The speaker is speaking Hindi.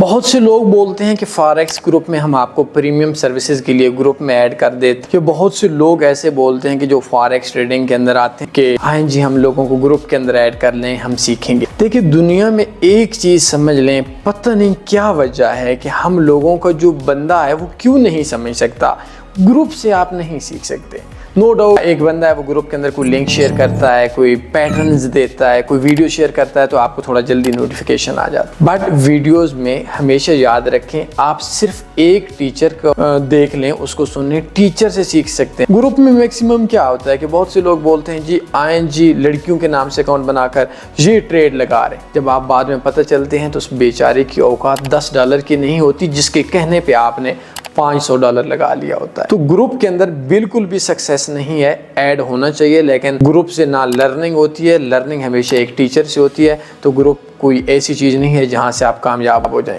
बहुत से लोग बोलते हैं कि फॉरेक्स ग्रुप में हम आपको प्रीमियम सर्विसेज के लिए ग्रुप में ऐड कर देते हैं। बहुत से लोग ऐसे बोलते हैं कि जो फॉरेक्स ट्रेडिंग के अंदर आते हैं कि हाँ जी हम लोगों को ग्रुप के अंदर ऐड कर लें, हम सीखेंगे। देखिए दुनिया में एक चीज़ समझ लें, पता नहीं क्या वजह है कि हम लोगों का जो बंदा है वो क्यों नहीं समझ सकता। ग्रुप से आप नहीं सीख सकते। नो डाउट एक बंदा है वो ग्रुप के अंदर कोई लिंक शेयर करता है, कोई पैटर्न्स देता है, कोई वीडियो शेयर करता है तो आपको थोड़ा जल्दी नोटिफिकेशन आ जाता है। बट वीडियोस में हमेशा याद रखें आप सिर्फ एक टीचर को देख लें, उसको सुनें, टीचर से सीख सकते हैं। ग्रुप में मैक्सिमम क्या होता है कि बहुत से लोग बोलते हैं जी आए जी लड़कियों के नाम से अकाउंट बनाकर ये ट्रेड लगा रहे हैं। जब आप बाद में पता चलते हैं तो उस बेचारे की औकात $10 की नहीं होती जिसके कहने पे आपने $500 लगा लिया होता है। तो ग्रुप के अंदर बिल्कुल भी सक्सेस नहीं है, ऐड होना चाहिए, लेकिन ग्रुप से ना लर्निंग होती है। लर्निंग हमेशा एक टीचर से होती है। तो ग्रुप कोई ऐसी चीज़ नहीं है जहां से आप कामयाब हो जाएंगे।